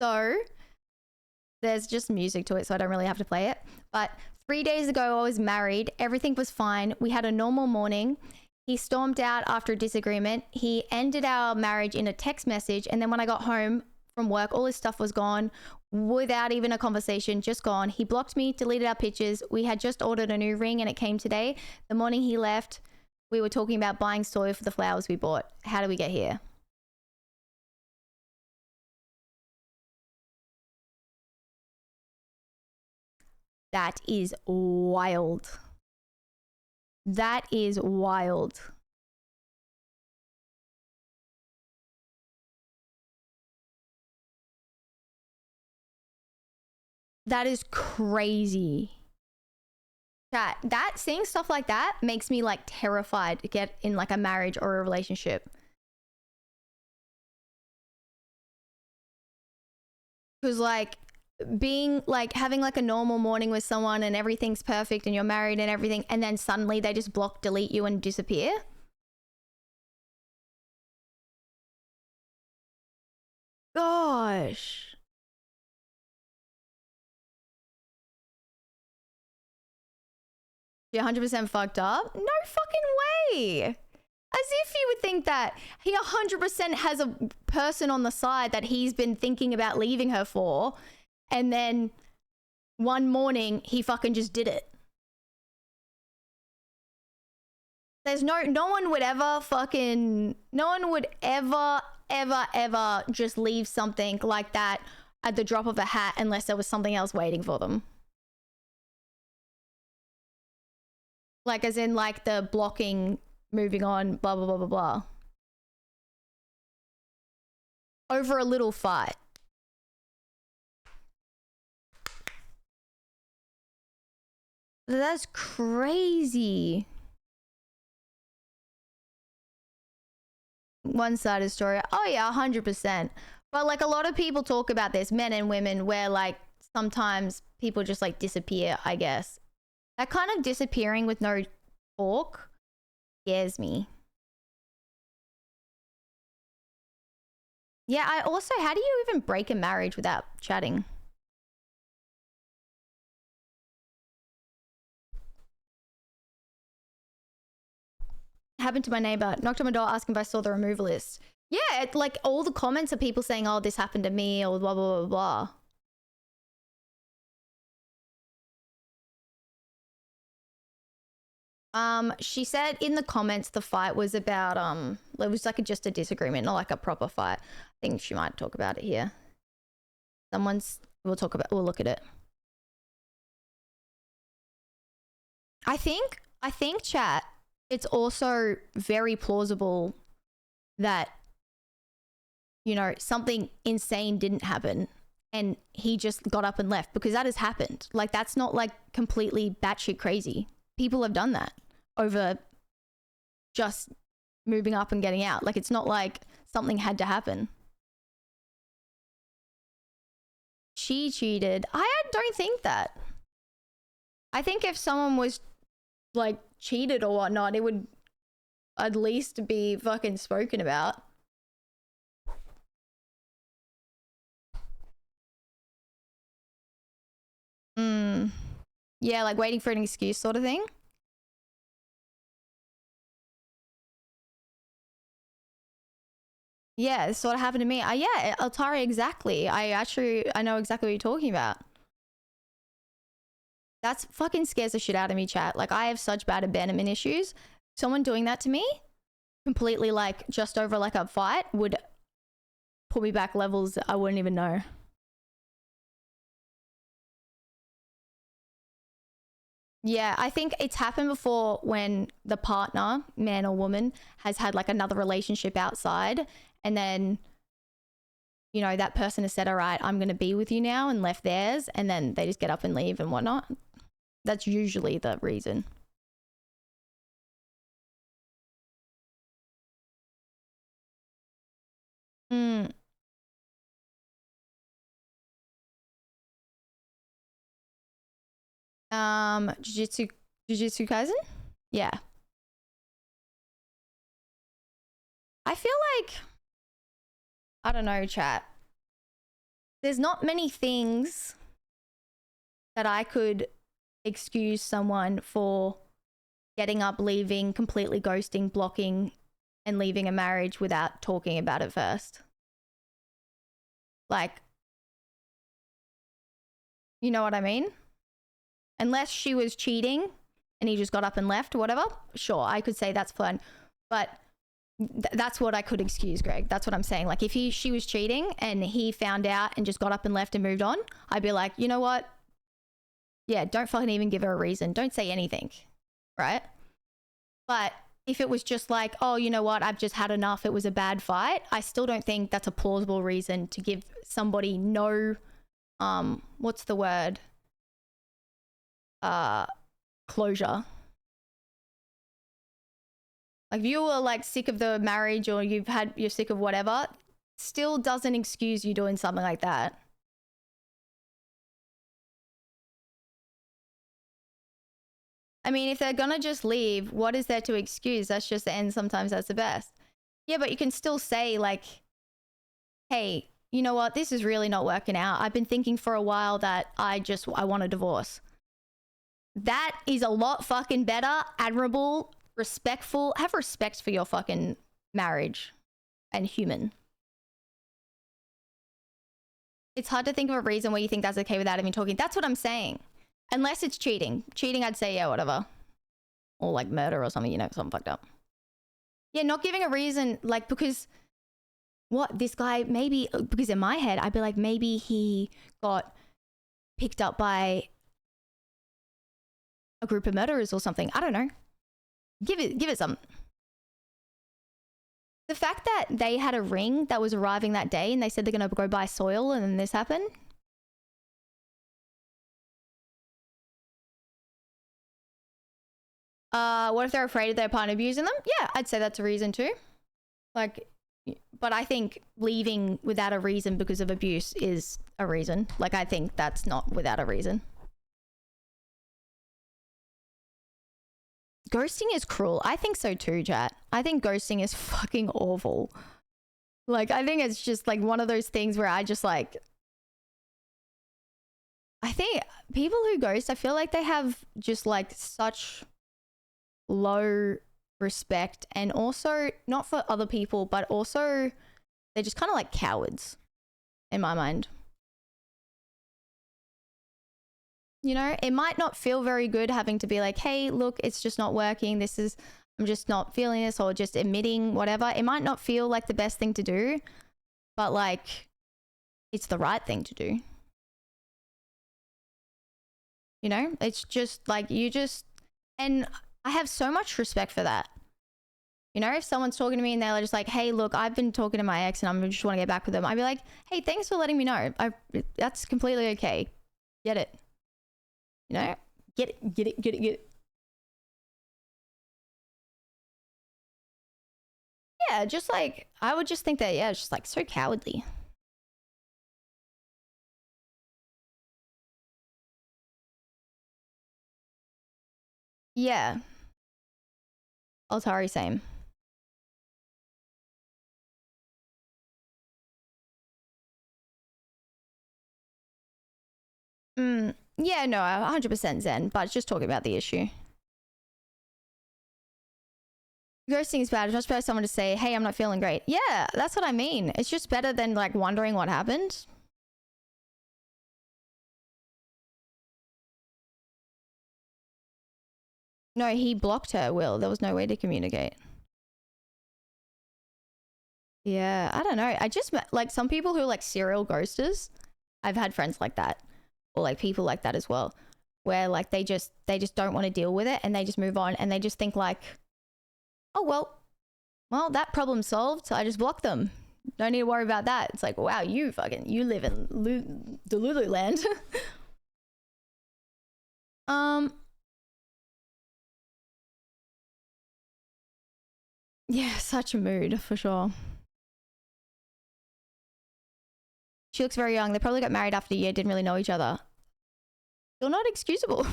So there's just music to it, so I don't really have to play it. But 3 days ago, I was married. Everything was fine. We had a normal morning. He stormed out after a disagreement. He ended our marriage in a text message. And then when I got home from work, all his stuff was gone without even a conversation, just gone. He blocked me, deleted our pictures. We had just ordered a new ring and it came today. The morning he left, we were talking about buying soil for the flowers we bought. How do we get here? That is wild. That is wild. That is crazy. That seeing stuff like that makes me like terrified to get in like a marriage or a relationship. Because like being like having like a normal morning with someone and everything's perfect and you're married and everything, and then suddenly they just block, delete you and disappear. Gosh. You're 100% fucked up? No fucking way. As if you would think that. He 100% has a person on the side that he's been thinking about leaving her for. And then one morning, he fucking just did it. There's no one would ever ever just leave something like that at the drop of a hat unless there was something else waiting for them. Like as in like the blocking, moving on, blah, blah, blah, blah, blah. Over a little fight. That's crazy. One-sided story. Oh yeah, 100%. But like a lot of people talk about this, men and women, where like sometimes people just like disappear, I guess. That kind of disappearing with no talk scares me. Yeah, I also, how do you even break a marriage without chatting? Happened to my neighbor. Knocked on my door asking if I saw the removal list. Yeah, like all the comments are people saying, oh, this happened to me or blah, blah, blah, blah. She said in the comments the fight was about it was like just a disagreement, not like a proper fight. I think she might talk about it here. We'll look at it. I think chat, it's also very plausible that, you know, something insane didn't happen and he just got up and left, because that has happened. Like that's not like completely batshit crazy. People have done that over just moving up and getting out. Like it's not like something had to happen. She cheated. I don't think that. I think if someone was like cheated or whatnot, it would at least be fucking spoken about. Yeah, like waiting for an excuse sort of thing. Yeah, this sort of happened to me. Yeah, Altari, exactly. I know exactly what you're talking about. That's fucking scares the shit out of me, chat. Like I have such bad abandonment issues. Someone doing that to me, completely like just over like a fight, would put me back levels I wouldn't even know. Yeah, I think it's happened before when the partner, man or woman, has had like another relationship outside, and then, you know, that person has said, all right, I'm going to be with you now, and left theirs, and then they just get up and leave and whatnot. That's usually the reason. Jujutsu Kaisen? Yeah. I feel like, I don't know, chat. there's not many things that I could excuse someone for getting up, leaving, completely ghosting, blocking, and leaving a marriage without talking about it first. Like, you know what I mean? Unless she was cheating and he just got up and left or whatever, sure, I could say that's fine. But that's what I could excuse, Greg. That's what I'm saying. Like, if she was cheating and he found out and just got up and left and moved on, I'd be like, you know what? Yeah, don't fucking even give her a reason. Don't say anything, right? But if it was just like, oh, you know what? I've just had enough. It was a bad fight. I still don't think that's a plausible reason to give somebody no, what's the word? Closure. Like, if you were like sick of the marriage or you're sick of whatever, still doesn't excuse you doing something like that. I mean, if they're gonna just leave, what is there to excuse? That's just the end. Sometimes that's the best. Yeah, but you can still say like, hey, you know what? This is really not working out. I've been thinking for a while that I want a divorce. That is a lot fucking better, admirable, respectful. Have respect for your fucking marriage and human. It's hard to think of a reason where you think that's okay without even talking. That's what I'm saying. Unless it's cheating. Cheating, I'd say, yeah, whatever. Or like murder or something, you know, something fucked up. Yeah, not giving a reason, like, because what, this guy, maybe, because in my head, I'd be like, maybe he got picked up by a group of murderers or something. I don't know. Give it some. The fact that they had a ring that was arriving that day and they said they're going to go buy soil and then this happened. What if they're afraid of their partner abusing them? Yeah, I'd say that's a reason too. Like, but I think leaving without a reason because of abuse is a reason. Like, I think that's not without a reason. Ghosting is cruel. I think so too, chat. I think ghosting is fucking awful. Like, I think it's just like one of those things where I just like, I think people who ghost, I feel like they have just like such low respect, and also not for other people, but also they're just kind of like cowards in my mind. You know, it might not feel very good having to be like, hey, look, it's just not working. I'm just not feeling this, or just admitting whatever. It might not feel like the best thing to do, but like it's the right thing to do. You know, it's just like and I have so much respect for that. You know, if someone's talking to me and they're just like, hey, look, I've been talking to my ex and I just want to get back with them, I'd be like, hey, thanks for letting me know. That's completely okay. Get it. You know, get it. Yeah, just like, I would just think that, yeah, it's just like so cowardly. Yeah. Altari, same. Yeah, no, 100% Zen, but just talking about the issue. Ghosting is bad. It's just better someone to say, hey, I'm not feeling great. Yeah, that's what I mean. It's just better than like wondering what happened. No, he blocked her, Will. There was no way to communicate. Yeah, I don't know. I just met like some people who are like serial ghosters. I've had friends like that, or like people like that as well, where like they just don't want to deal with it and they just move on and they just think like, oh well that problem solved, so I just block them. Don't need to worry about that. It's like, wow, you live in Delulu land. Yeah, such a mood for sure. She looks very young. They probably got married after a year, didn't really know each other. Still not excusable.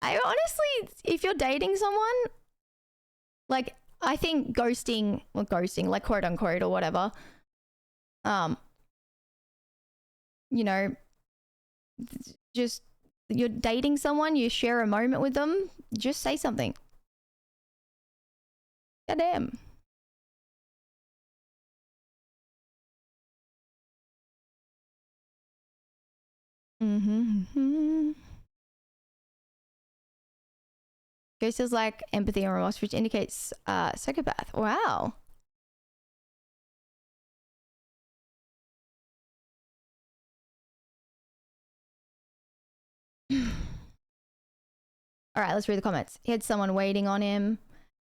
I honestly, if you're dating someone, like, I think ghosting, like quote unquote or whatever, you know, just you're dating someone, you share a moment with them, just say something. Goddamn. Mm-hmm. Ghost is like empathy and remorse, which indicates psychopath. Wow. All right, let's read the comments. He had someone waiting on him.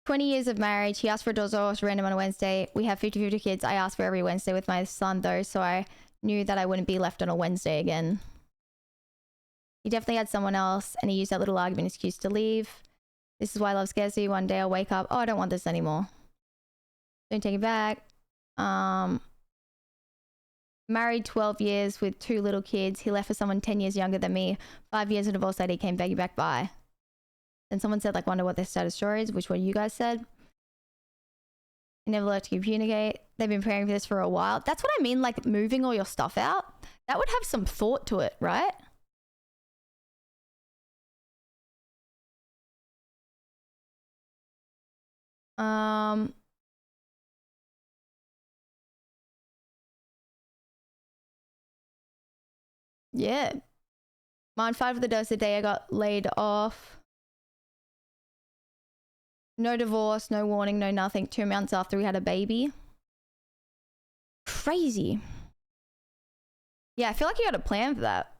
20 years of marriage. He asked for a divorce random on a Wednesday. We have 50-50 kids. I asked for every Wednesday with my son, though, so I knew that I wouldn't be left on a Wednesday again. He definitely had someone else, and he used that little argument excuse to leave. This is why love scares you. One day I'll wake up. Oh, I don't want this anymore. Don't take it back. Married 12 years with 2 little kids. He left for someone 10 years younger than me. 5 years of divorce later, he came begging back by. Then someone said, like, wonder what their status story is, which one you guys said. He never learned to communicate. They've been preparing for this for a while. That's what I mean, like moving all your stuff out. That would have some thought to it, right? Yeah. Mine 5 of the dose the day I got laid off. No divorce, no warning, no nothing. 2 months after we had a baby. Crazy. Yeah, I feel like you had a plan for that.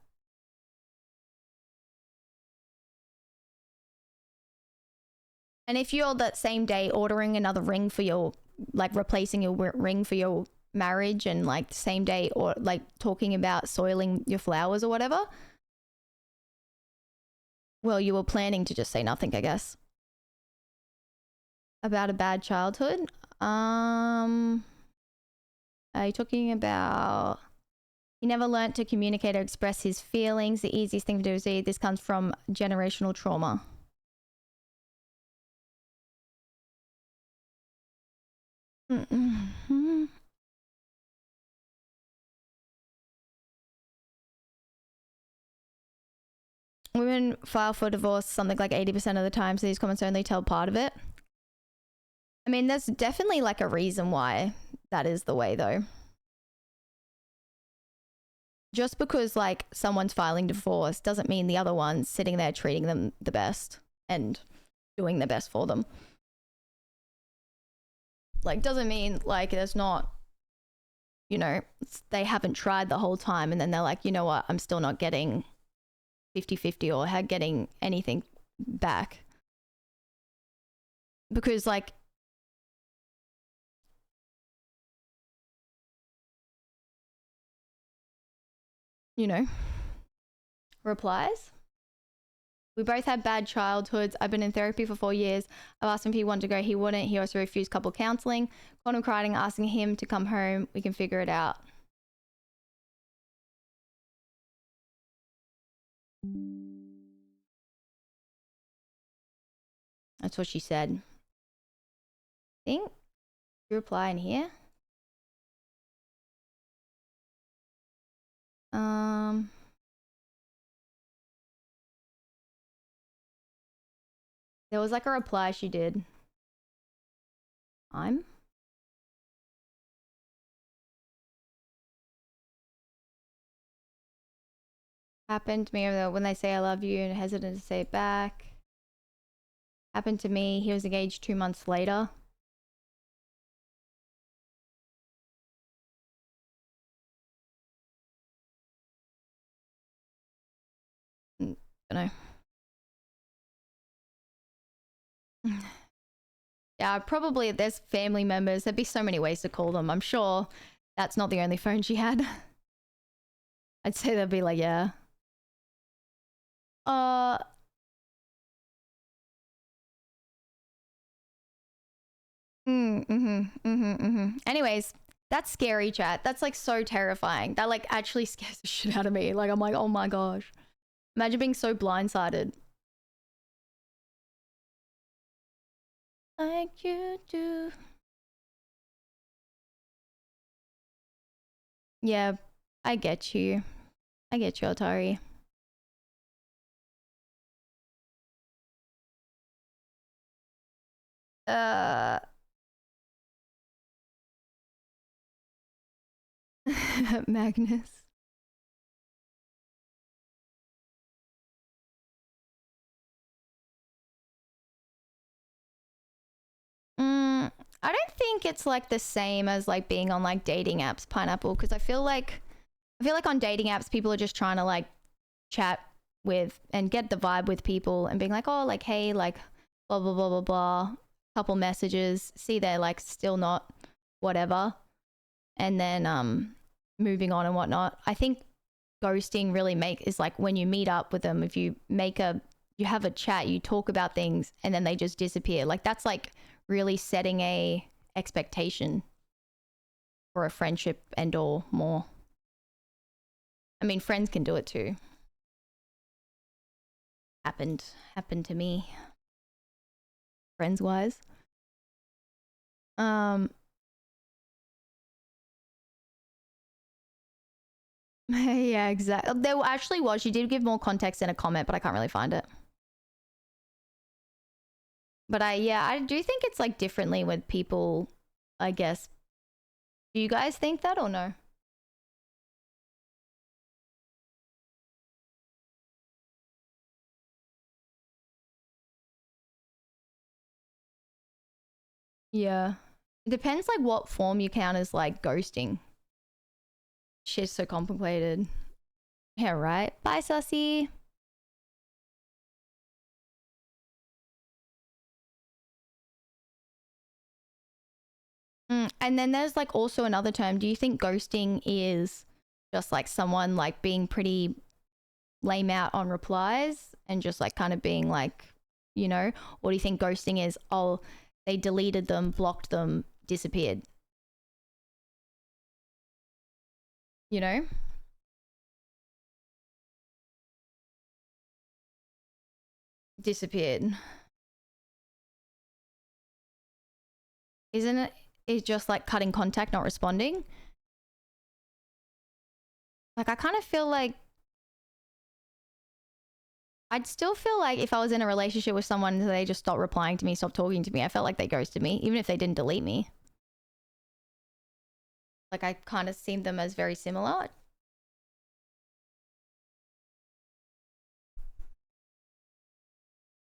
And if you're that same day ordering another ring for your, like replacing your ring for your marriage and like the same day or like talking about soiling your flowers or whatever, well, you were planning to just say nothing, I guess. About a bad childhood. Are you talking about he never learnt to communicate or express his feelings? The easiest thing to do is say this comes from generational trauma. Mm-hmm. Women file for divorce something like 80% of the time, so these comments only tell part of it. I mean, there's definitely like a reason why that is the way, though. Just because like someone's filing divorce doesn't mean the other one's sitting there treating them the best and doing the best for them. Like, doesn't mean like there's not, you know, they haven't tried the whole time and then they're like, you know what, I'm still not getting 50-50 or getting anything back. Because like, you know, replies. We both had bad childhoods. I've been in therapy for 4 years. I've asked him if he wanted to go. He wouldn't. He also refused couple counseling. Called him crying, asking him to come home. We can figure it out. That's what she said. Think? You reply in here? There was like a reply she did. I'm? Happened to me when they say I love you and hesitant to say it back. Happened to me. He was engaged 2 months later. I don't know. Yeah, probably there's family members. There'd be so many ways to call them. I'm sure that's not the only phone she had. I'd say they'd be like, yeah. Anyways, that's scary, chat. That's like so terrifying. That like actually scares the shit out of me. Like I'm like, oh my gosh. Imagine being so blindsided. Like you do. Yeah, I get you. I get you, Atari. Magnus. I don't think it's like the same as like being on like dating apps, Pineapple, because I feel like on dating apps people are just trying to like chat with and get the vibe with people and being like, oh, like, hey, like, blah blah blah blah blah, couple messages, see they're like still not whatever, and then moving on and whatnot. I think ghosting really is like when you meet up with them, if you have a chat, you talk about things and then they just disappear. Like that's like really setting a expectation for a friendship and or more. I mean, friends can do it too. Happened to me, friends wise. Yeah, exactly. There actually was. She did give more context in a comment, but I can't really find it. But I do think it's like differently with people, I guess. Do you guys think that or no? Yeah. It depends like what form you count as like ghosting. Shit's so complicated. Yeah, right. Bye, Sussy. And then there's like also another term. Do you think ghosting is just like someone like being pretty lame out on replies and just like kind of being like, you know, or do you think ghosting is, oh, they deleted them, blocked them, disappeared? You know? Disappeared. Isn't it? It's just like cutting contact, not responding. Like I kind of feel like I'd still feel like if I was in a relationship with someone and they just stopped replying to me, stopped talking to me, I felt like they ghosted me, even if they didn't delete me. Like I kind of seen them as very similar.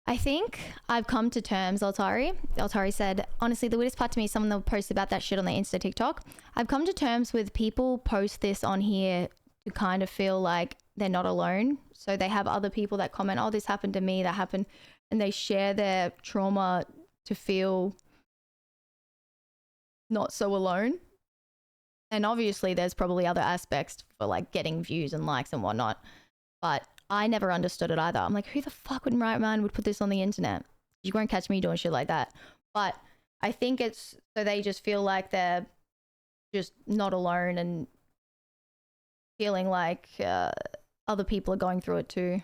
I think I've come to terms, Altari. Altari said, honestly, the weirdest part to me is someone that will post about that shit on their Insta TikTok. I've come to terms with people post this on here to kind of feel like they're not alone. So they have other people that comment, oh, this happened to me, that happened. And they share their trauma to feel not so alone. And obviously, there's probably other aspects for like getting views and likes and whatnot. But I never understood it either. I'm like, who the fuck would right man would put this on the internet? You won't catch me doing shit like that. But I think it's so they just feel like they're just not alone and feeling like other people are going through it too.